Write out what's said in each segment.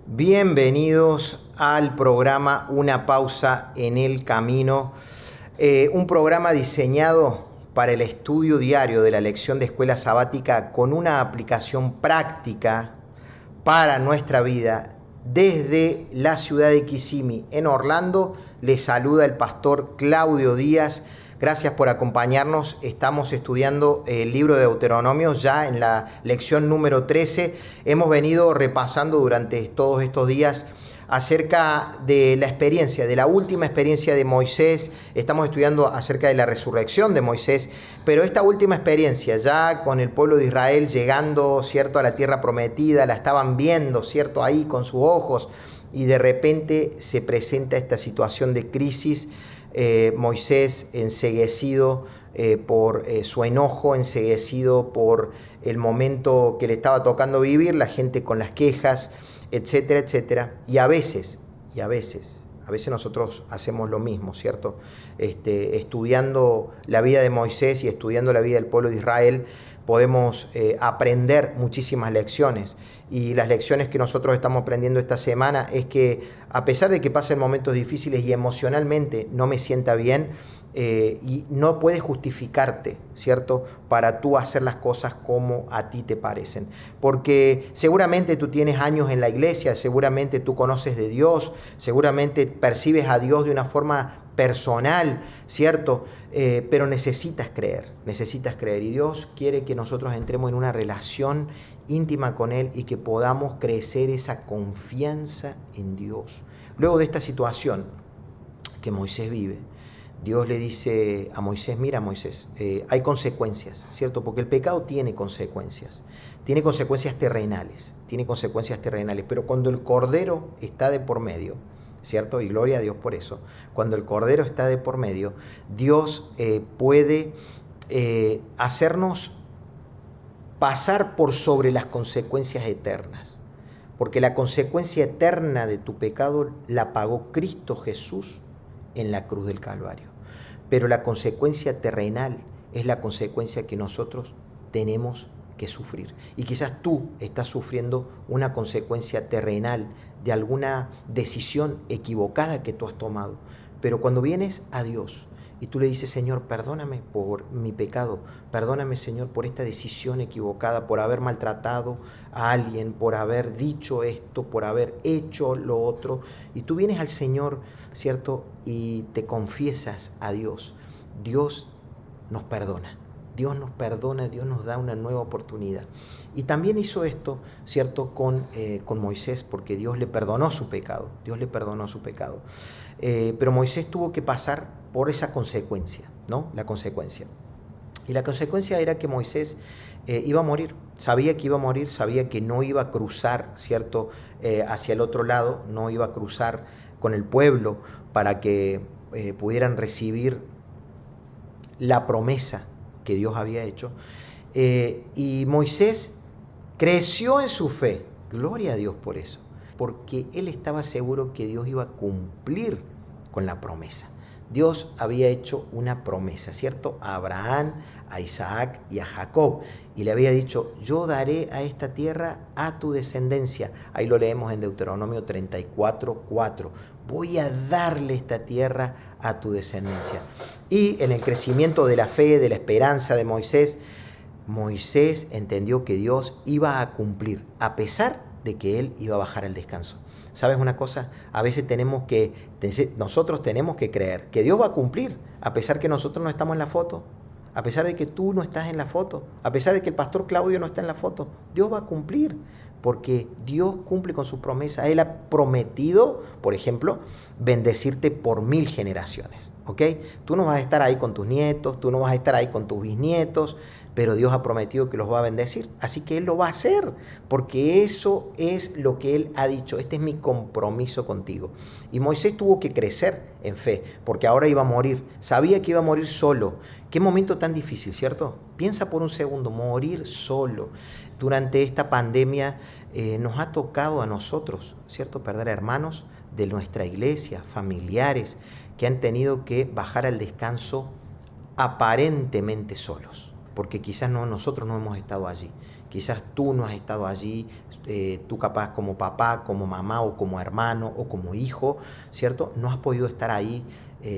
Bienvenidos al programa Una pausa en el camino, un programa diseñado para el estudio diario de la lección de escuela sabática con una aplicación práctica para nuestra vida. Desde la ciudad de Kissimmee, en Orlando, les saluda el pastor Claudio Díaz. Gracias por acompañarnos. Estamos estudiando el libro de Deuteronomio ya en la lección número 13. Hemos venido repasando durante todos estos días acerca de la experiencia, de la última experiencia de Moisés. Estamos estudiando acerca de la resurrección de Moisés, pero esta última experiencia ya con el pueblo de Israel llegando, ¿cierto?, a la tierra prometida, la estaban viendo, ¿cierto?, ahí con sus ojos, y de repente se presenta esta situación de crisis. Moisés enceguecido por su enojo, enceguecido por el momento que le estaba tocando vivir, la gente con las quejas, etcétera, etcétera. Y a veces nosotros hacemos lo mismo, ¿cierto? Estudiando la vida de Moisés y estudiando la vida del pueblo de Israel, podemos aprender muchísimas lecciones. Y las lecciones que nosotros estamos aprendiendo esta semana es que a pesar de que pasen momentos difíciles y emocionalmente no me sienta bien, y no puedes justificarte, ¿cierto?, para tú hacer las cosas como a ti te parecen. Porque seguramente tú tienes años en la iglesia, seguramente tú conoces de Dios, seguramente percibes a Dios de una forma personal, ¿cierto? Pero necesitas creer. Y Dios quiere que nosotros entremos en una relación íntima con Él y que podamos crecer esa confianza en Dios. Luego de esta situación que Moisés vive, Dios le dice a Moisés: mira, Moisés, hay consecuencias, ¿cierto? Porque el pecado tiene consecuencias terrenales, pero cuando el Cordero está de por medio, ¿cierto? Y gloria a Dios por eso. Cuando el Cordero está de por medio, Dios puede hacernos pasar por sobre las consecuencias eternas. Porque la consecuencia eterna de tu pecado la pagó Cristo Jesús en la cruz del Calvario. Pero la consecuencia terrenal es la consecuencia que nosotros tenemos que sufrir. Y quizás tú estás sufriendo una consecuencia terrenal de alguna decisión equivocada que tú has tomado. Pero cuando vienes a Dios y tú le dices: Señor, perdóname por mi pecado, perdóname, Señor, por esta decisión equivocada, por haber maltratado a alguien, por haber dicho esto, por haber hecho lo otro, y tú vienes al Señor, ¿cierto?, y te confiesas a Dios, Dios nos perdona. Dios nos da una nueva oportunidad. Y también hizo esto, ¿cierto?, con Moisés, porque Dios le perdonó su pecado. Pero Moisés tuvo que pasar por esa consecuencia, ¿no? La consecuencia. Y la consecuencia era que Moisés iba a morir. Sabía que iba a morir, sabía que no iba a cruzar, ¿cierto?, hacia el otro lado, no iba a cruzar con el pueblo para que pudieran recibir la promesa que Dios había hecho. Y Moisés creció en su fe. Gloria a Dios por eso. Porque él estaba seguro que Dios iba a cumplir con la promesa. Dios había hecho una promesa, ¿cierto?, a Abraham, a Isaac y a Jacob. Y le había dicho: yo daré a esta tierra a tu descendencia. Ahí lo leemos en Deuteronomio 34:4. Voy a darle esta tierra a tu descendencia. Y en el crecimiento de la fe, de la esperanza de Moisés, Moisés entendió que Dios iba a cumplir, a pesar de que él iba a bajar al descanso. ¿Sabes una cosa? A veces nosotros tenemos que creer que Dios va a cumplir, a pesar que nosotros no estamos en la foto, a pesar de que tú no estás en la foto, a pesar de que el pastor Claudio no está en la foto. Dios va a cumplir, porque Dios cumple con sus promesas. Él ha prometido, por ejemplo, bendecirte por 1000 generaciones, ¿ok? Tú no vas a estar ahí con tus nietos, tú no vas a estar ahí con tus bisnietos. pero Dios ha prometido que los va a bendecir, así que Él lo va a hacer, porque eso es lo que Él ha dicho, este es mi compromiso contigo. Y Moisés tuvo que crecer en fe, porque ahora iba a morir, sabía que iba a morir solo. Qué momento tan difícil, ¿cierto? Piensa por un segundo, morir solo. Durante esta pandemia nos ha tocado a nosotros, ¿cierto? Perder hermanos de nuestra iglesia, familiares, que han tenido que bajar al descanso aparentemente solos, porque quizás nosotros no hemos estado allí, quizás tú no has estado allí, tú capaz como papá, como mamá o como hermano o como hijo, ¿cierto? No has podido estar ahí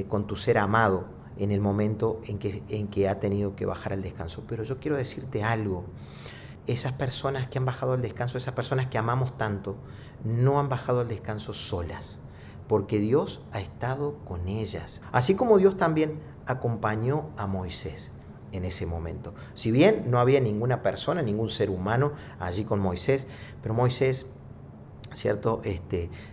con tu ser amado en el momento en que ha tenido que bajar al descanso. Pero yo quiero decirte algo, esas personas que han bajado al descanso, esas personas que amamos tanto, no han bajado al descanso solas, porque Dios ha estado con ellas, así como Dios también acompañó a Moisés en ese momento. Si bien no había ninguna persona, ningún ser humano allí con Moisés, pero Moisés, ¿cierto?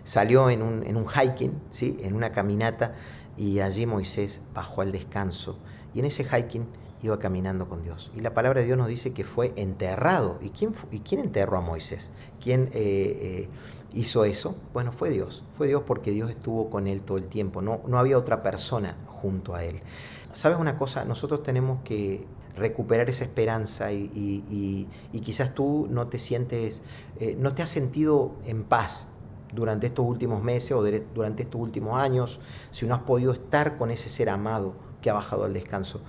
Salió en un hiking, ¿sí? En una caminata, y allí Moisés bajó al descanso, y en ese hiking iba caminando con Dios. Y la palabra de Dios nos dice que fue enterrado. ¿Y quién enterró a Moisés? ¿Quién hizo eso? Bueno, fue Dios. Fue Dios, porque Dios estuvo con él todo el tiempo. No había otra persona junto a él. ¿Sabes una cosa? Nosotros tenemos que recuperar esa esperanza y quizás tú no te sientes, no te has sentido en paz durante estos últimos meses o durante estos últimos años, si no has podido estar con ese ser amado que ha bajado al descanso.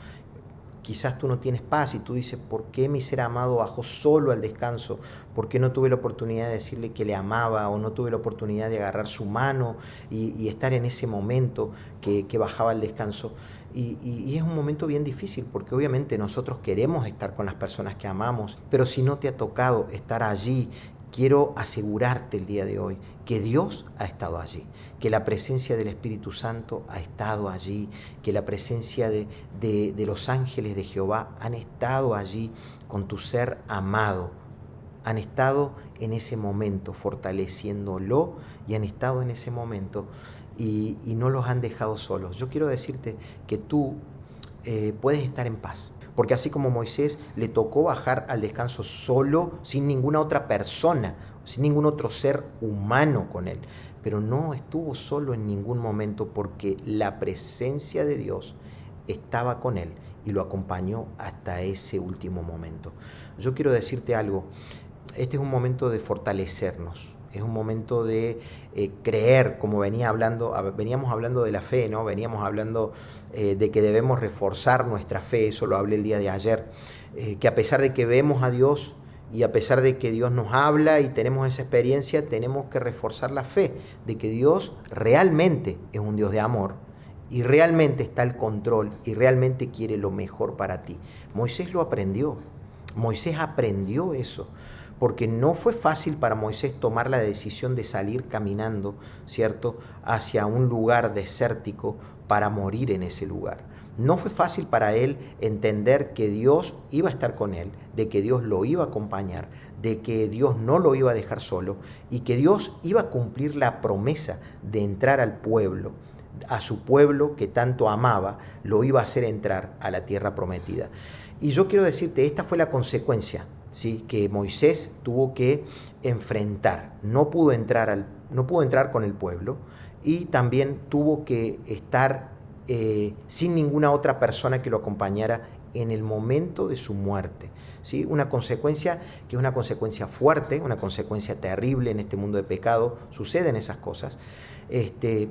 Quizás tú no tienes paz y tú dices, ¿por qué mi ser amado bajó solo al descanso? ¿Por qué no tuve la oportunidad de decirle que le amaba, o no tuve la oportunidad de agarrar su mano y estar en ese momento que bajaba al descanso? Y es un momento bien difícil, porque obviamente nosotros queremos estar con las personas que amamos, pero si no te ha tocado estar allí, quiero asegurarte el día de hoy que Dios ha estado allí, que la presencia del Espíritu Santo ha estado allí, que la presencia de los ángeles de Jehová han estado allí con tu ser amado, han estado en ese momento fortaleciéndolo, y han estado en ese momento y no los han dejado solos. Yo quiero decirte que tú puedes estar en paz, porque así como Moisés le tocó bajar al descanso solo, sin ninguna otra persona, sin ningún otro ser humano con él, pero no estuvo solo en ningún momento, porque la presencia de Dios estaba con él y lo acompañó hasta ese último momento. Yo quiero decirte algo, este es un momento de fortalecernos, es un momento de creer, como veníamos hablando de la fe, ¿no? Veníamos hablando de que debemos reforzar nuestra fe, eso lo hablé el día de ayer, que a pesar de que vemos a Dios y a pesar de que Dios nos habla y tenemos esa experiencia, tenemos que reforzar la fe de que Dios realmente es un Dios de amor y realmente está al control y realmente quiere lo mejor para ti. Moisés lo aprendió, Moisés aprendió eso, porque no fue fácil para Moisés tomar la decisión de salir caminando, ¿cierto?, hacia un lugar desértico para morir en ese lugar. No fue fácil para él entender que Dios iba a estar con él, de que Dios lo iba a acompañar, de que Dios no lo iba a dejar solo y que Dios iba a cumplir la promesa de entrar al pueblo, a su pueblo que tanto amaba, lo iba a hacer entrar a la tierra prometida. Y yo quiero decirte, esta fue la consecuencia, ¿sí?, que Moisés tuvo que enfrentar. No pudo entrar con el pueblo, y también tuvo que estar sin ninguna otra persona que lo acompañara en el momento de su muerte, ¿sí? Una consecuencia que es una consecuencia fuerte, una consecuencia terrible en este mundo de pecado. Suceden esas cosas,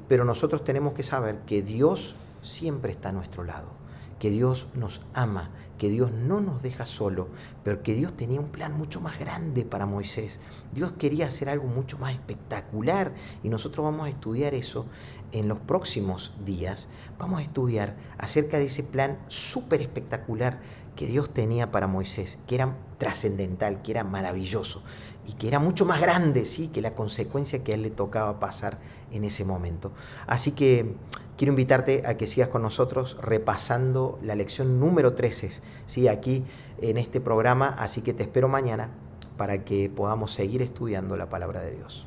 pero nosotros tenemos que saber que Dios siempre está a nuestro lado, que Dios nos ama, que Dios no nos deja solo, pero que Dios tenía un plan mucho más grande para Moisés. Dios quería hacer algo mucho más espectacular, y nosotros vamos a estudiar eso en los próximos días. Vamos a estudiar acerca de ese plan súper espectacular que Dios tenía para Moisés, que era trascendental, que era maravilloso y que era mucho más grande, ¿sí?, que la consecuencia que a él le tocaba pasar en ese momento. Así que quiero invitarte a que sigas con nosotros repasando la lección número 13, ¿sí?, aquí en este programa. Así que te espero mañana para que podamos seguir estudiando la palabra de Dios.